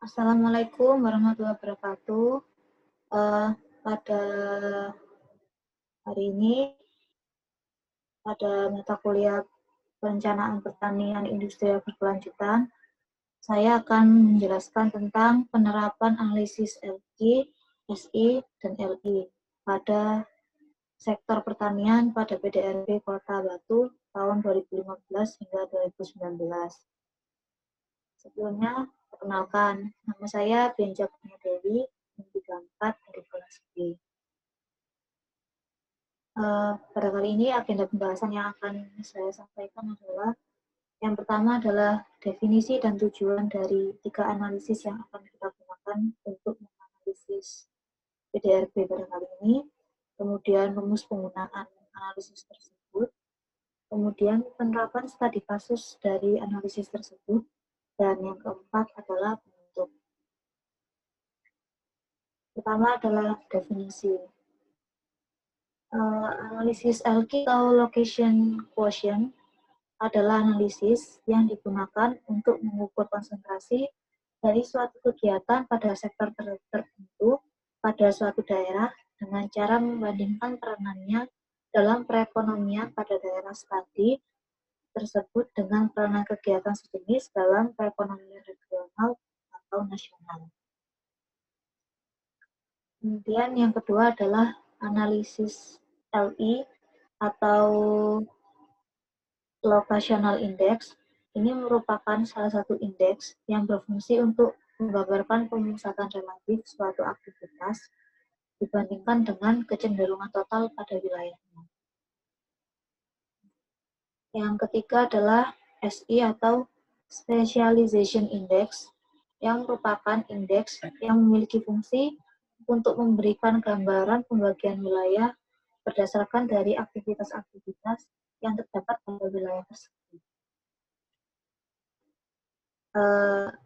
Assalamualaikum warahmatullahi wabarakatuh. Pada hari ini, pada mata kuliah Perencanaan Pertanian Industri Berkelanjutan, saya akan menjelaskan tentang penerapan analisis LG, SI, dan LI pada sektor pertanian pada PDRB Kota Batu tahun 2015 hingga 2019. Sebelumnya, perkenalkan, nama saya Benja Kurnia Dewi, 34 dari kelas B. Pada kali ini agenda pembahasan yang akan saya sampaikan adalah yang pertama adalah definisi dan tujuan dari 3 analisis yang akan kita gunakan untuk menganalisis PDRB pada kali ini, kemudian rumus penggunaan analisis tersebut, kemudian penerapan studi kasus dari analisis tersebut, dan yang keempat adalah penutup. Pertama adalah definisi. Analisis LQ atau Location Quotient adalah analisis yang digunakan untuk mengukur konsentrasi dari suatu kegiatan pada sektor tertentu pada suatu daerah dengan cara membandingkan peranannya dalam perekonomian pada daerah studi tersebut dengan peranan kegiatan sejenis dalam perekonomian regional atau nasional. Kemudian yang kedua adalah analisis LI atau Locational Index. Ini merupakan salah satu indeks yang berfungsi untuk menggambarkan pemusatan relatif suatu aktivitas dibandingkan dengan kecenderungan total pada wilayahnya. Yang ketiga adalah SI atau Specialization Index, yang merupakan indeks yang memiliki fungsi untuk memberikan gambaran pembagian wilayah berdasarkan dari aktivitas-aktivitas yang terdapat pada wilayah tersebut.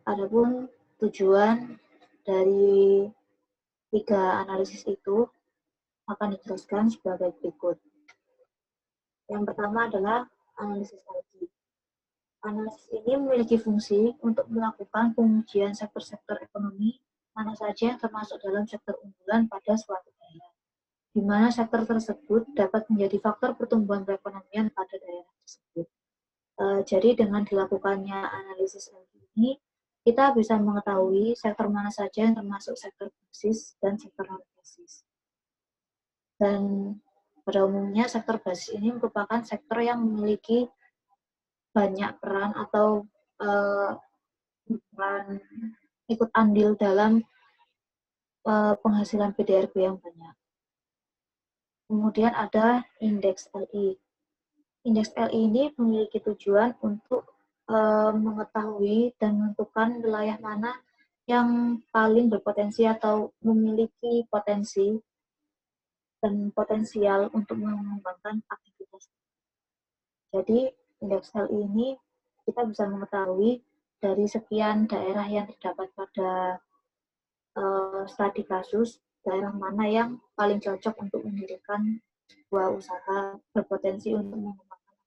Adapun tujuan dari 3 analisis itu akan dijelaskan sebagai berikut. Yang pertama adalah analisis LG. Analisis ini memiliki fungsi untuk melakukan pengujian sektor-sektor ekonomi mana saja yang termasuk dalam sektor unggulan pada suatu daerah, di mana sektor tersebut dapat menjadi faktor pertumbuhan perekonomian pada daerah tersebut. Jadi dengan dilakukannya analisis LG ini, kita bisa mengetahui sektor mana saja yang termasuk sektor basis dan sektor non-basis. Dan pada umumnya sektor basis ini merupakan sektor yang memiliki banyak peran atau ikut andil dalam penghasilan PDRB yang banyak. Kemudian ada indeks LI. Indeks LI ini memiliki tujuan untuk mengetahui dan menentukan wilayah mana yang paling berpotensi atau memiliki potensi dan potensial untuk mengembangkan aktivitas. Jadi, indeks LI ini kita bisa mengetahui dari sekian daerah yang terdapat pada studi kasus, daerah mana yang paling cocok untuk mendirikan sebuah usaha berpotensi untuk mengembangkan.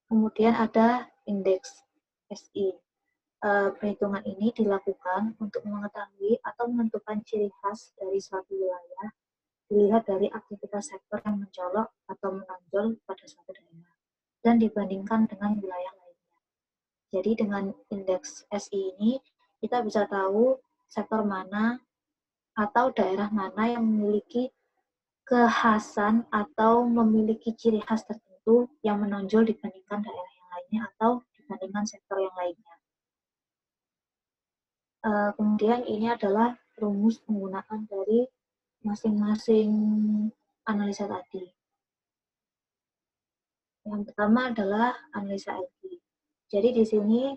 Kemudian ada indeks SI. Perhitungan ini dilakukan untuk mengetahui atau menentukan ciri khas dari suatu wilayah dilihat dari aktivitas sektor yang mencolok atau menonjol pada suatu daerah dan dibandingkan dengan wilayah lainnya. Jadi dengan indeks SI ini kita bisa tahu sektor mana atau daerah mana yang memiliki kekhasan atau memiliki ciri khas tertentu yang menonjol dibandingkan daerah yang lainnya atau dibandingkan sektor yang lainnya. Kemudian ini adalah rumus penggunaan dari masing-masing analisa tadi. Yang pertama adalah analisa LG. Jadi di sini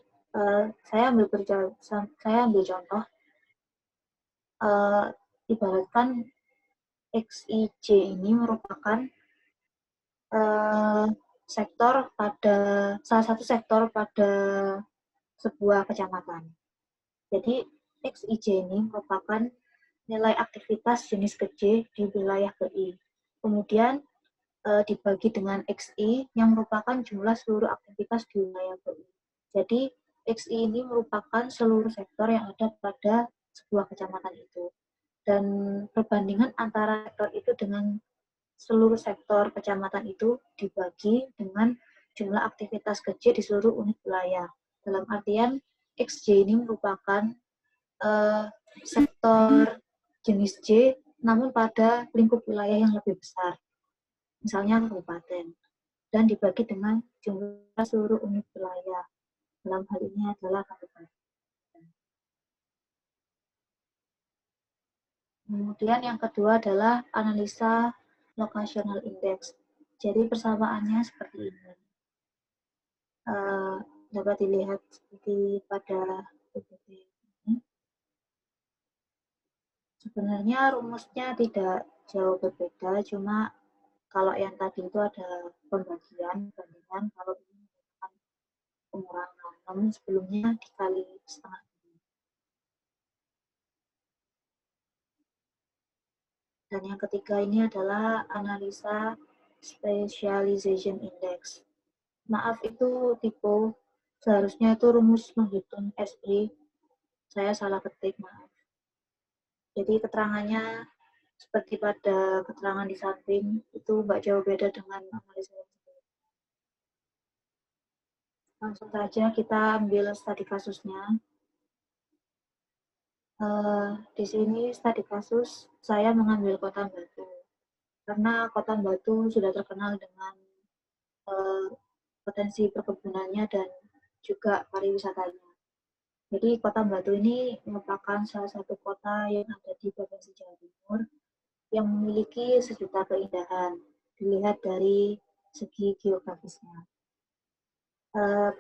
saya ambil contoh, ibaratkan XIJ ini merupakan salah satu sektor pada sebuah kecamatan. Jadi XIJ ini merupakan nilai aktivitas jenis ke-J di wilayah ke-I. Kemudian dibagi dengan XI yang merupakan jumlah seluruh aktivitas di wilayah ke-I. Jadi XI ini merupakan seluruh sektor yang ada pada sebuah kecamatan itu. Dan perbandingan antara sektor itu dengan seluruh sektor kecamatan itu dibagi dengan jumlah aktivitas kerja di seluruh unit wilayah. Dalam artian, XJ ini merupakan sektor jenis J, namun pada lingkup wilayah yang lebih besar, misalnya kabupaten, dan dibagi dengan jumlah seluruh unit wilayah. Dalam hal ini adalah kabupaten. Kemudian yang kedua adalah analisa locational index. Jadi persamaannya seperti ini. Dapat dilihat seperti pada PPT ini. Sebenarnya rumusnya tidak jauh berbeda, cuma kalau yang tadi itu ada pembagian, bandingan, kalau ini merupakan pengurangan. Namun sebelumnya dikali setengah. Dan yang ketiga ini adalah analisa specialization index. Maaf itu typo, seharusnya itu rumus menghitung SI, saya salah ketik, maaf. Jadi keterangannya seperti pada keterangan di samping, itu nggak jauh beda dengan analisa yang sebelumnya. Langsung saja kita ambil studi kasusnya. Di sini studi kasus saya mengambil Kota Batu, karena Kota Batu sudah terkenal dengan potensi perkebunannya dan juga pariwisatanya. Jadi Kota Batu ini merupakan salah satu kota yang ada di Provinsi Jawa Timur yang memiliki sejuta keindahan dilihat dari segi geografisnya.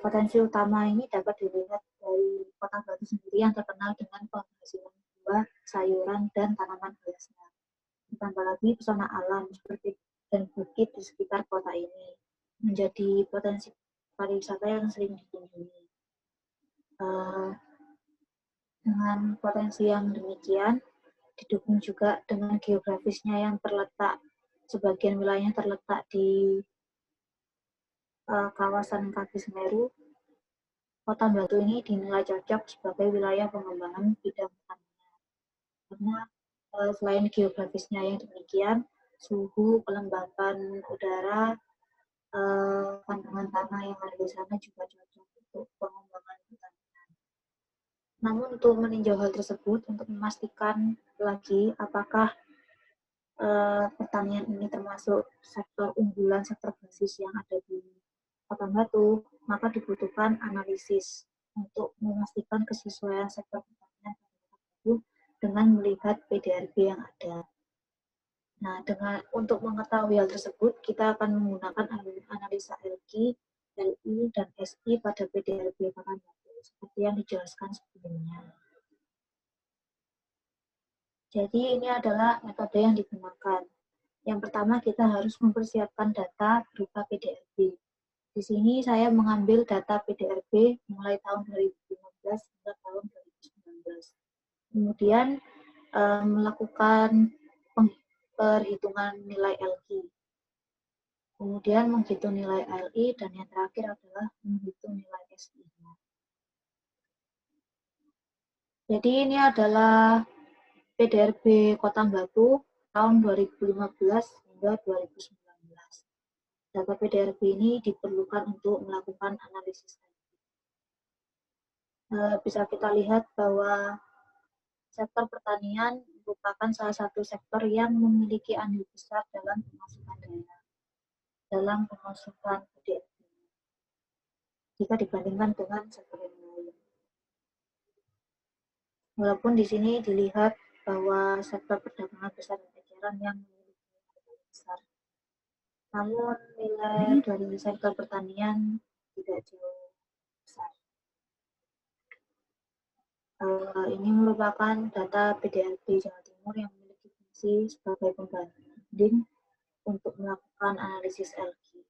Potensi utama ini dapat dilihat dari Kota Batu sendiri yang terkenal dengan penghasilan buah, sayuran, dan tanaman hiasnya. Ditambah lagi pesona alam seperti dan bukit di sekitar kota ini menjadi potensi pariwisata yang sering dikunjungi. Dengan potensi yang demikian, didukung juga dengan geografisnya yang terletak, sebagian wilayahnya terletak di kawasan kaki Semeru, Kota Batu ini dinilai cocok sebagai wilayah pengembangan bidang pertanian. Karena selain geografisnya yang demikian, suhu, kelembapan udara, kandungan tanah yang ada di sana juga cocok untuk pengembangan pertanian. Namun untuk meninjau hal tersebut, untuk memastikan lagi apakah pertanian ini termasuk sektor unggulan, sektor basis yang ada di Kota Batu, maka dibutuhkan analisis untuk memastikan kesesuaian sektor pertanian dengan melihat PDRB yang ada. Nah, untuk mengetahui hal tersebut, kita akan menggunakan analisa LQ, LI, dan SI pada PDRB Kota Batu, seperti yang dijelaskan sebelumnya. Jadi ini adalah metode yang digunakan. Yang pertama kita harus mempersiapkan data berupa PDRB. Di sini saya mengambil data PDRB mulai tahun 2015 hingga tahun 2019. Kemudian melakukan perhitungan nilai LQ. Kemudian menghitung nilai LI dan yang terakhir adalah menghitung nilai SI. Jadi ini adalah PDRB Kota Batu tahun 2015 hingga 2019. Data PDRB ini diperlukan untuk melakukan analisis. Bisa kita lihat bahwa sektor pertanian merupakan salah satu sektor yang memiliki andil besar dalam pemasukan daerah, dalam pemasukan PDRB jika dibandingkan dengan sektor yang lain. Walaupun di sini dilihat bahwa sektor perdagangan besar dan eceran yang memiliki andil besar, namun nilai dari sektor pertanian tidak jauh besar. Ini merupakan data PDRB Jawa Timur yang memiliki fungsi sebagai pembanding untuk melakukan analisis LQ.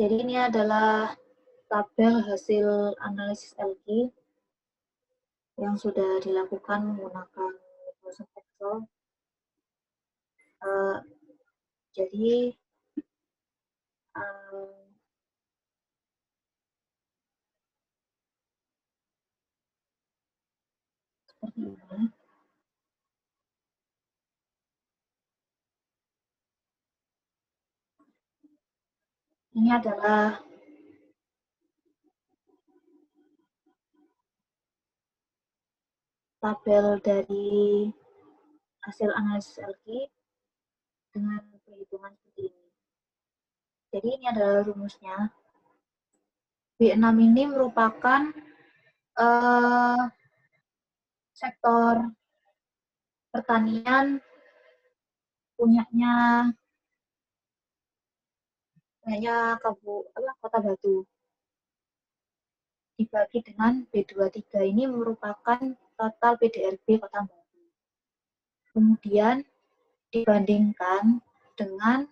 Jadi ini adalah tabel hasil analisis LQ yang sudah dilakukan menggunakan Microsoft Excel. Jadi seperti ini. Ini adalah tabel dari hasil analisis LQ dengan perhitungan seperti ini. Jadi ini adalah rumusnya. B6 ini merupakan sektor pertanian punyanya Kota Batu. Dibagi dengan B23 ini merupakan total PDRB Kota Batu. Kemudian dibandingkan dengan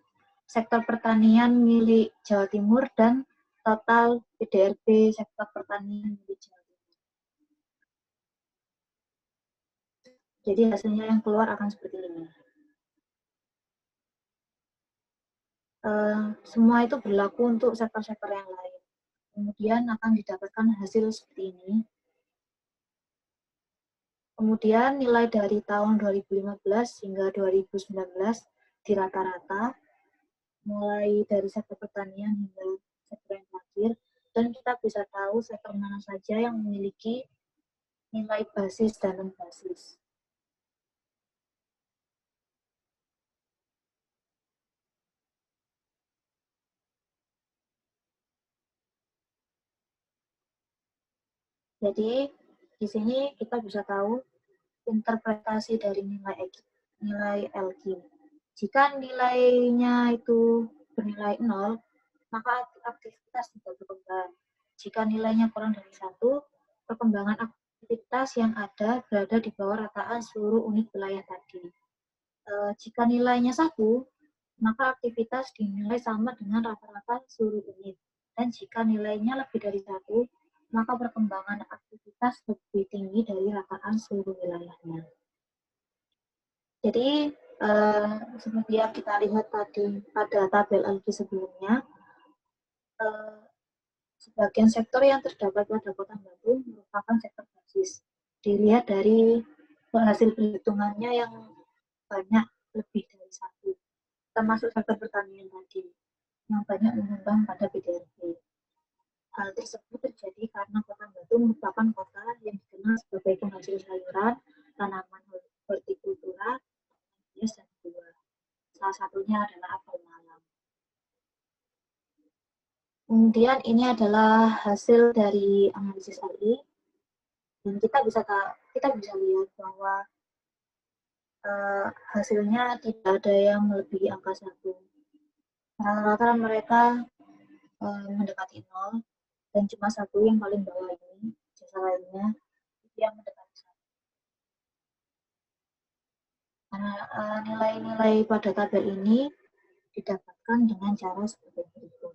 sektor pertanian milik Jawa Timur dan total PDRB sektor pertanian milik Jawa Timur. Jadi hasilnya yang keluar akan seperti ini. Semua itu berlaku untuk sektor-sektor yang lain. Kemudian akan didapatkan hasil seperti ini. Kemudian nilai dari tahun 2015 hingga 2019 di rata-rata, mulai dari sektor pertanian hingga sektor yang terakhir, dan kita bisa tahu sektor mana saja yang memiliki nilai basis dan non-basis. Jadi di sini kita bisa tahu interpretasi dari nilai LQ. Jika nilainya itu bernilai 0, maka aktivitas tidak berkembang. Jika nilainya kurang dari 1, perkembangan aktivitas yang ada berada di bawah rataan seluruh unit wilayah tadi. Jika nilainya 1, maka aktivitas dinilai sama dengan rata-rata seluruh unit. Dan jika nilainya lebih dari 1, maka perkembangan aktivitas lebih tinggi dari rataan seluruh wilayahnya. Jadi, seperti yang kita lihat tadi pada tabel LQ sebelumnya, sebagian sektor yang terdapat pada Kota Batu merupakan sektor basis. Dilihat dari hasil perhitungannya yang banyak lebih dari 1, termasuk sektor pertanian tadi, yang banyak menyumbang pada PDRB. Hal tersebut terjadi karena Kota Batu merupakan kota yang dikenal sebagai penghasil sayuran, tanaman hortikultura, hias, dan buah. Salah satunya adalah apel malam. Kemudian ini adalah hasil dari analisis LI, dan kita bisa lihat bahwa hasilnya tidak ada yang melebihi angka 1. Rata-rata mereka mendekati 0, dan cuma 1 yang paling bawah ini, jasa lainnya itu yang mendekati 1. Karena nilai-nilai pada tabel ini didapatkan dengan cara seperti itu.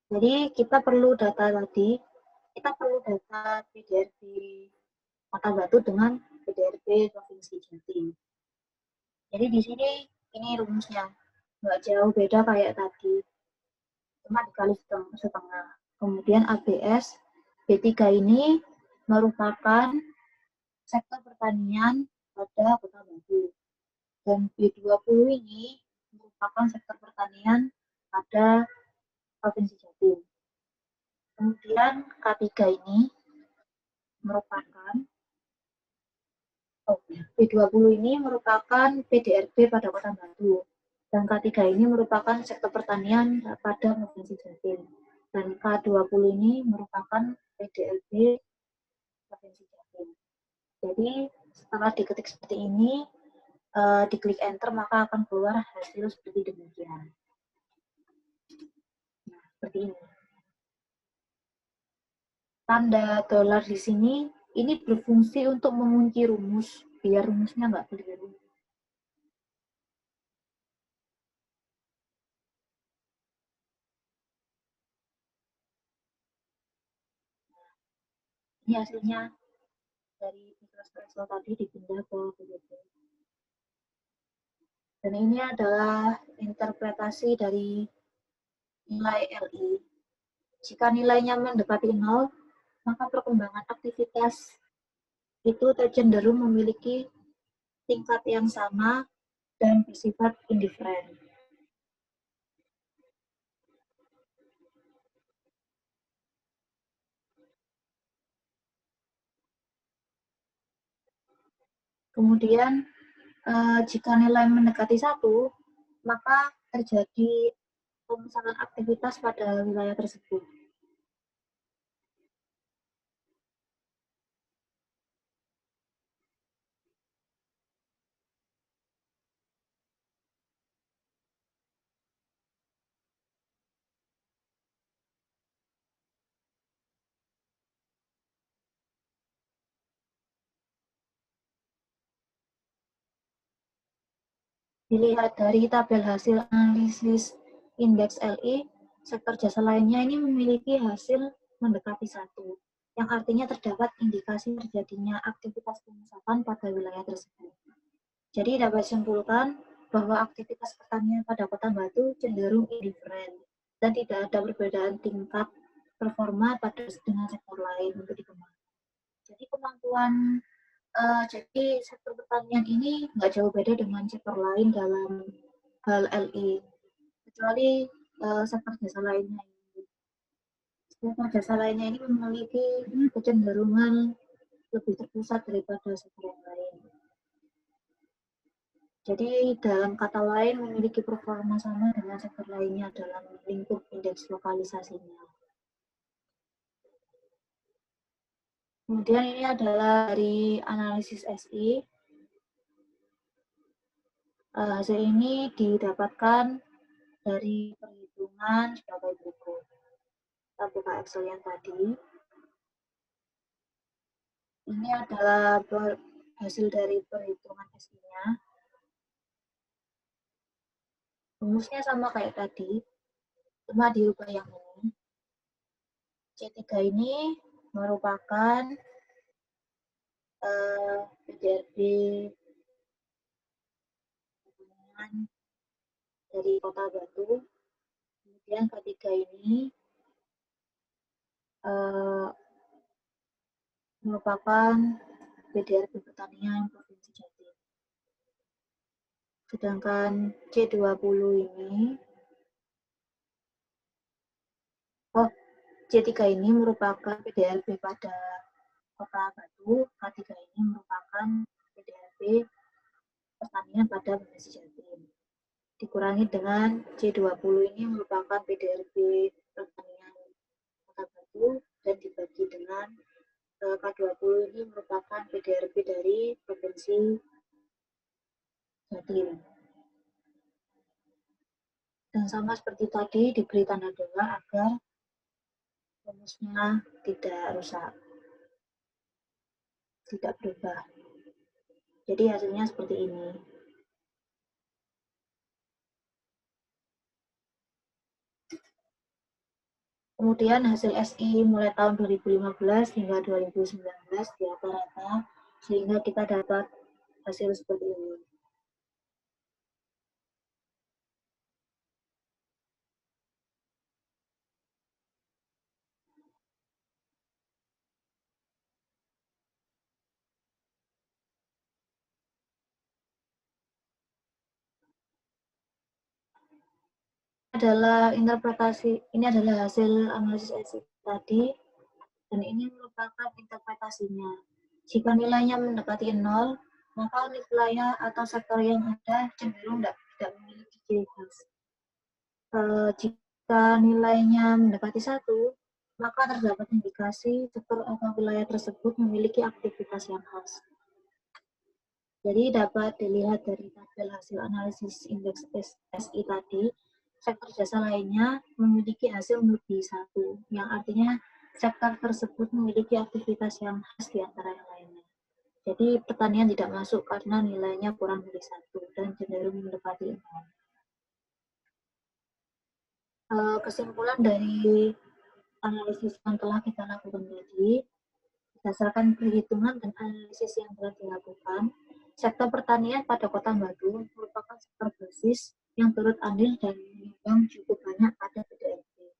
Jadi kita perlu data PDRB Kota Batu dengan PDRB Provinsi Jatim. Jadi di sini ini rumusnya, nggak jauh beda kayak tadi, cuma dikali setengah. Kemudian ABS B3 ini merupakan sektor pertanian pada Kota Batu, dan B20 ini merupakan sektor pertanian pada Provinsi Jatim. Kemudian K3 ini merupakan B20 ini merupakan PDRB pada Kota Batu, dan K3 ini merupakan sektor pertanian pada Provinsi Jatim, dan K20 ini merupakan PDRB Provinsi Jatim. Jadi setelah diketik seperti ini, diklik enter, maka akan keluar hasil seperti demikian. Nah, seperti ini. Tanda dolar di sini ini berfungsi untuk mengunci rumus, biar rumusnya nggak keliru. Ini hasilnya dari Excel tadi dipindah ke PPT. Dan ini adalah interpretasi dari nilai LI. Jika nilainya mendekati 0, maka perkembangan aktivitas itu cenderung memiliki tingkat yang sama dan bersifat indiferen. Kemudian, jika nilai mendekati 1, maka terjadi pemusatan aktivitas pada wilayah tersebut. Dilihat dari tabel hasil analisis indeks LI, sektor jasa lainnya ini memiliki hasil mendekati 1, yang artinya terdapat indikasi terjadinya aktivitas pemusatan pada wilayah tersebut. Jadi dapat disimpulkan bahwa aktivitas pertanian pada Kota Batu cenderung indiferen dan tidak ada perbedaan tingkat performa pada dengan sektor lain untuk dikembangkan. Jadi kemampuan jadi sektor pertanian ini nggak jauh beda dengan sektor lain dalam hal LI, kecuali sektor jasa lainnya. Sektor jasa lainnya ini memiliki kecenderungan lebih terpusat daripada sektor yang lain. Jadi dalam kata lain memiliki performa sama dengan sektor lainnya dalam lingkup indeks lokalisasinya. Kemudian ini adalah dari analisis SI. Hasil ini didapatkan dari perhitungan sebagai berikut. Kita buka Excel yang tadi. Ini adalah hasil dari perhitungan SI-nya. Rumusnya sama kayak tadi, cuma dirubah yang ini. C3 ini merupakan PDRB dari Kota Batu. Kemudian ketiga ini merupakan PDRB pertanian Provinsi Jatim. Sedangkan C20 ini, C3 ini merupakan PDRB pada Kota Batu, K3 ini merupakan PDRB pertanian pada Provinsi Jatim. Dikurangi dengan C20 ini merupakan PDRB pertanian Kota Batu dan dibagi dengan K20 ini merupakan PDRB dari Provinsi Jatim. Dan sama seperti tadi diberi tanda dolar agar rumusnya tidak rusak, tidak berubah. Jadi hasilnya seperti ini. Kemudian hasil SI mulai tahun 2015 hingga 2019 di rata-rata, sehingga kita dapat hasil seperti ini. Ini adalah hasil analisis SI tadi, dan ini merupakan interpretasinya. Jika nilainya mendekati 0, maka wilayah atau sektor yang ada cenderung tidak memiliki ciri khas. Jika nilainya mendekati 1, maka terdapat indikasi sektor atau wilayah tersebut memiliki aktivitas yang khas. Jadi dapat dilihat dari tabel hasil analisis indeks SI tadi, sektor jasa lainnya memiliki hasil melebihi 1, yang artinya sektor tersebut memiliki aktivitas yang khas di antara yang lainnya. Jadi pertanian tidak masuk karena nilainya kurang dari 1 dan cenderung mendekati 0. Kesimpulan dari analisis yang telah kita lakukan tadi, berdasarkan perhitungan dan analisis yang telah dilakukan, Sektor pertanian pada Kota Batu merupakan sektor basis yang turut andil dan menyumbang cukup banyak pada PDRB.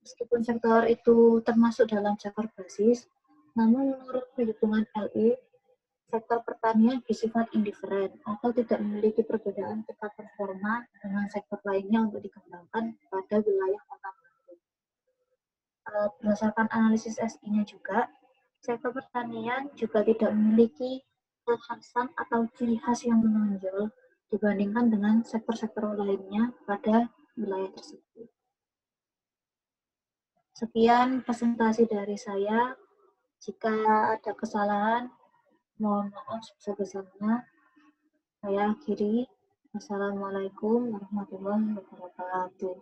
Meskipun sektor itu termasuk dalam sektor basis, namun menurut perhitungan LI, sektor pertanian bersifat indiferen atau tidak memiliki perbedaan tingkat performa dengan sektor lainnya untuk dikembangkan pada wilayah Kota Batu. Berdasarkan analisis SI-nya juga, sektor pertanian juga tidak memiliki kekhasan atau ciri khas yang menonjol dibandingkan dengan sektor-sektor lainnya pada wilayah tersebut. Sekian presentasi dari saya. Jika ada kesalahan, mohon maaf sebesar-besarnya. Saya akhiri. Wassalamualaikum warahmatullahi wabarakatuh.